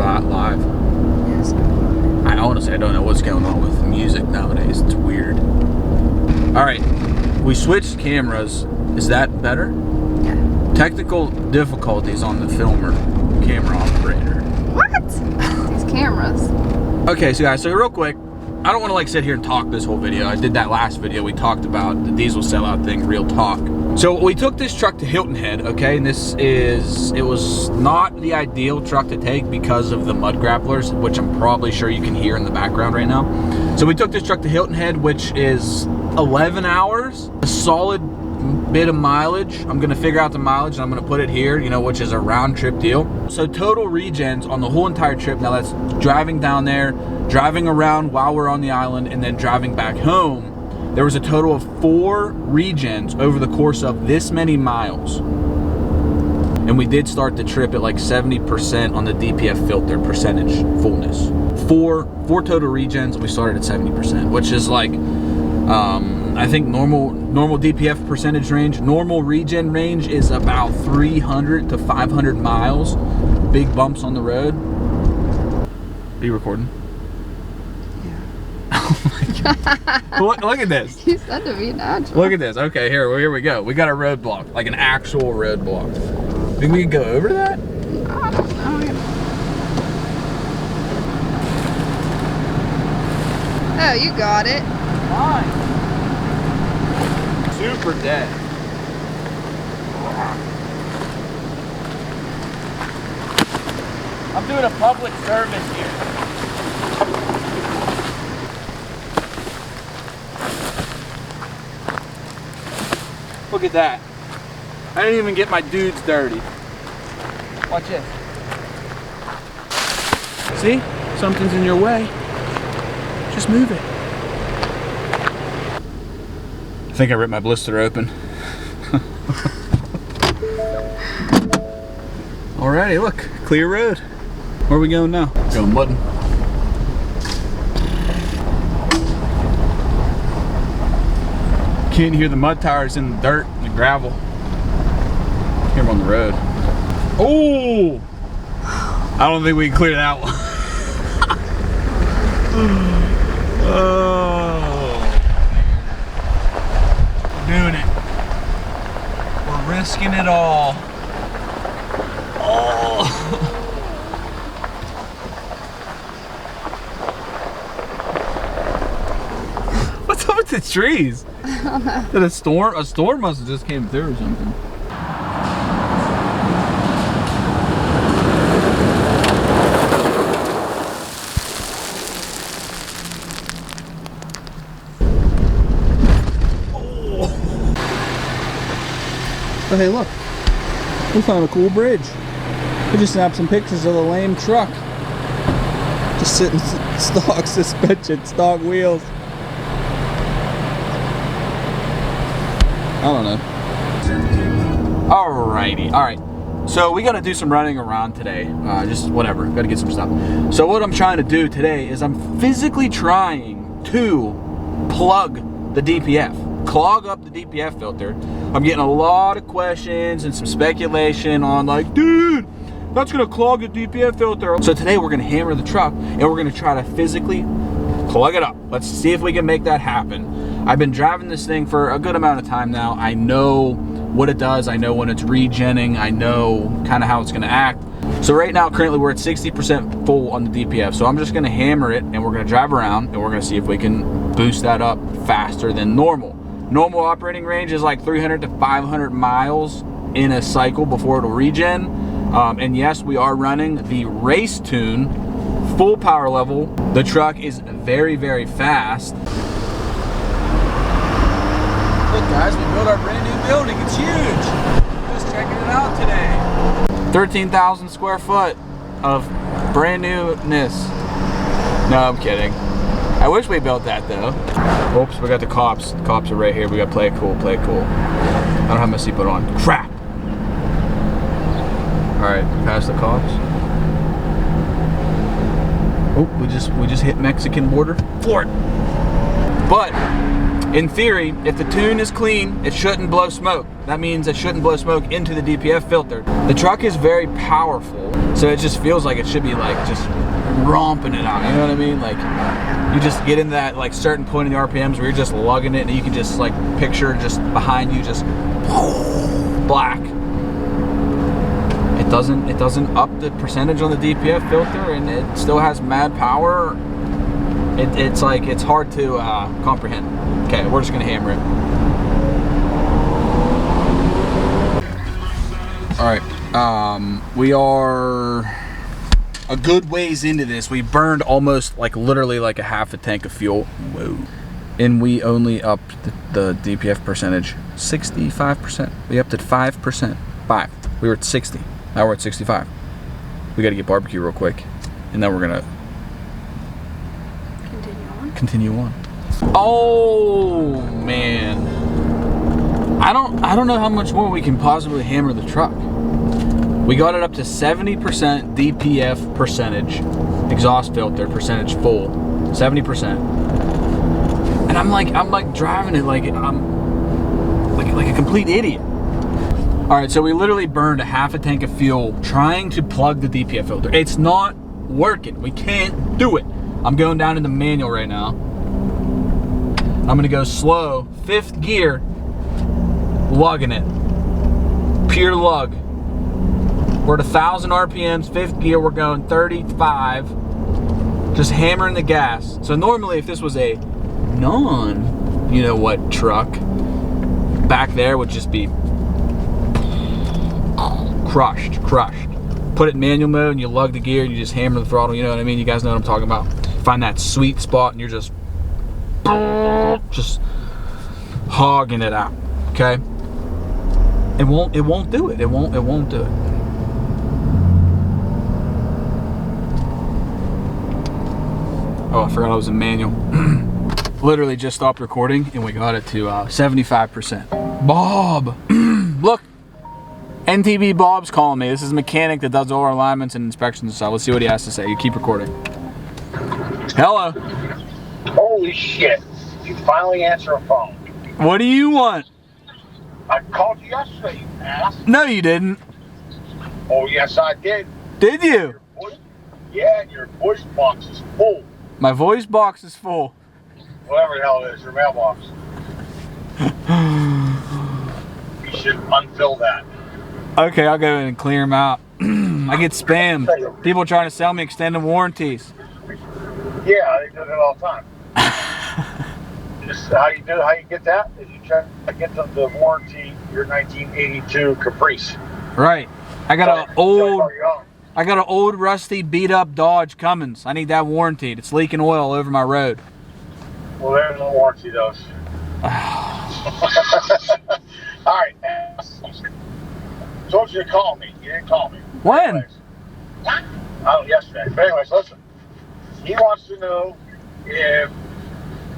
live. Yes. I honestly, I don't know what's going on with music nowadays. It's weird. All right, we switched cameras. Is that better? Yeah. Technical difficulties on the filmer camera operator. What? These cameras. Okay, so guys, so real quick, I don't want to like sit here and talk this whole video. I did that last video. We talked about the diesel sellout thing, real talk. So we took this truck to Hilton Head, okay, and it was not the ideal truck to take because of the mud grapplers, which I'm probably sure you can hear in the background right now. So we took this truck to Hilton Head, which is 11 hours, a solid bit of mileage. I'm gonna figure out the mileage and I'm gonna put it here, you know, which is a round trip deal. So total regens on the whole entire trip, now that's driving down there, driving around while we're on the island, and then driving back home, there was a total of 4 regens over the course of this many miles. And we did start the trip at like 70% on the DPF filter percentage fullness. Four total regens, and we started at 70%, which is like, I think normal DPF percentage range, normal regen range is about 300 to 500 miles. Big bumps on the road. Are you recording? Look at this. You said to be natural. Look at this. Okay, here we go. We got a roadblock, like an actual roadblock. Think we can go over that? I don't know. Oh, you got it. Fine. Super dead. I'm doing a public service here. Look at that. I didn't even get my dudes dirty. Watch this. See? Something's in your way. Just move it. I think I ripped my blister open. Alrighty, look. Clear road. Where are we going now? Going mudding. Can't hear the mud tires in the dirt and the gravel. Hear them on the road. Oh! I don't think we can clear that one. Oh. We're doing it. We're risking it all. Oh! What's up with the trees? I don't know. Did a storm must have just came through or something. Oh, hey, look. We found a cool bridge. We just snapped some pictures of the lame truck. Just sitting stock suspension, stock wheels. I don't know. Alrighty, alright. So we gotta do some running around today. Just whatever, gotta get some stuff. So what I'm trying to do today is I'm physically trying to plug the DPF. Clog up the DPF filter. I'm getting a lot of questions and some speculation on like, dude, that's gonna clog the DPF filter. So today we're gonna hammer the truck and we're gonna try to physically plug it up. Let's see if we can make that happen. I've been driving this thing for a good amount of time now. I know what it does. I know when it's regenning. I know kind of how it's gonna act. So right now, currently we're at 60% full on the DPF. So I'm just gonna hammer it and we're gonna drive around and we're gonna see if we can boost that up faster than normal. Normal operating range is like 300 to 500 miles in a cycle before it'll regen. And yes, we are running the race tune, full power level. The truck is very, very fast. Look guys, we built our brand new building. It's huge. Just checking it out today. 13,000 square foot of brand newness. No, I'm kidding. I wish we built that though. Oops, we got the cops. The cops are right here. We got play it cool, play it cool. I don't have my seatbelt on. Crap. All right, past the cops. Oh, we just hit Mexican border. Floor it. But In theory, if the tune is clean, it shouldn't blow smoke. That means it shouldn't blow smoke into the DPF filter. The truck is very powerful, so it just feels like it should be like just romping it out, you know what I mean? Like, you just get in that like certain point in the RPMs where you're just lugging it and you can just like picture just behind you just black. It doesn't up the percentage on the DPF filter, and it still has mad power. It's like, it's hard to comprehend. Okay, we're just gonna hammer it. All right, we are a good ways into this. We burned almost like literally like a half a tank of fuel. Whoa. And we only upped the DPF percentage 65%. We upped it 5%. 5. We were at 60. Now we're at 65. We got to get barbecue real quick, and then we're gonna continue on. Oh man, I don't know how much more we can possibly hammer the truck. We got it up to 70% DPF percentage, exhaust filter percentage full, 70%. And I'm like driving it like I'm like a complete idiot. All right, so we literally burned a half a tank of fuel trying to plug the DPF filter. It's not working. We can't do it. I'm going down in the manual right now. I'm gonna go slow, 5th gear, lugging it. Pure lug. We're at 1,000 RPMs, 5th gear, we're going 35. Just hammering the gas. So normally if this was a non-you-know-what truck, back there would just be crushed. Put it in manual mode and you lug the gear and you just hammer the throttle, you know what I mean? You guys know what I'm talking about. Find that sweet spot and you're just hogging it out, okay? It won't do it. It won't do it. Oh, I forgot I was in manual. Literally just stopped recording and we got it to 75%. Bob, look. NTB Bob's calling me. This is a mechanic that does all our alignments and inspections and stuff. Let's see what he has to say. You keep recording. Hello. Holy shit. You finally answer a phone. What do you want? I called you yesterday, you ass. No, you didn't. Oh, yes, I did. Did you? Yeah, your voice box is full. My voice box is full. Whatever the hell it is, your mailbox. You should unfill that. Okay, I'll go in and clear them out. I get spammed. People trying to sell me extended warranties. Yeah, they do that all the time. Just how you get that is you try to get them to warranty your 1982 Caprice. Right. I got an old rusty beat up Dodge Cummins. I need that warranted. It's leaking oil over my road. Well, there's no warranty those. All right. I told you to call me. You didn't call me. When? Anyways, oh, yesterday. But anyways, listen. He wants to know if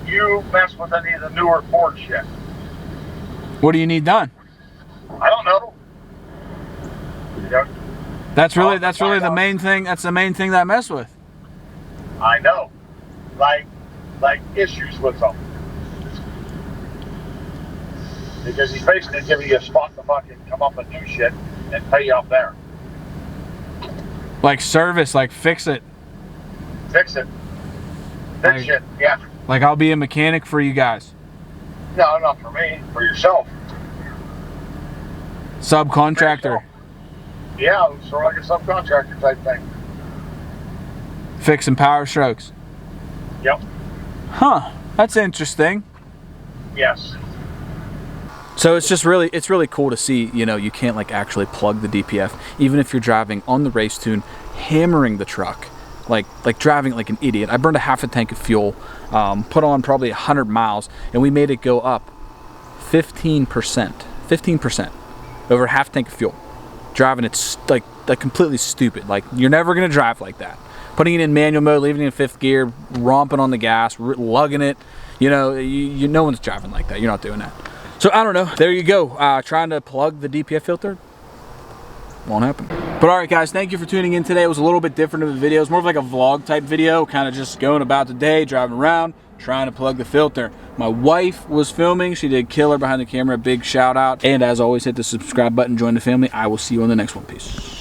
you mess with any of the newer Ford shit. What do you need done? I don't know. That's really the main thing. That's the main thing that I mess with. I know. Like issues with them. Because he's basically giving you a spot to fucking come up and do shit and pay you up there. Like service, like fix it. Fix it. Fix shit, yeah. Like I'll be a mechanic for you guys. No, not for me. For yourself. Subcontractor. Yeah, sort of like a subcontractor type thing. Fixing power strokes. Yep. Huh. That's interesting. Yes. So it's really cool to see, you know, you can't like actually plug the DPF, even if you're driving on the race tune, hammering the truck, like driving like an idiot. I burned a half a tank of fuel, put on probably 100 miles, and we made it go up 15% over half a tank of fuel. Driving it's like completely stupid. Like you're never gonna drive like that. Putting it in manual mode, leaving it in 5th gear, romping on the gas, lugging it, you know, no one's driving like that. You're not doing that. So I don't know, there you go. Trying to plug the DPF filter, won't happen. But all right guys, thank you for tuning in today. It was a little bit different of a video. It's more of like a vlog type video, kind of just going about the day, driving around, trying to plug the filter. My wife was filming. She did killer behind the camera. Big shout out. And as always, hit the subscribe button, join the family. I will see you on the next one. Peace.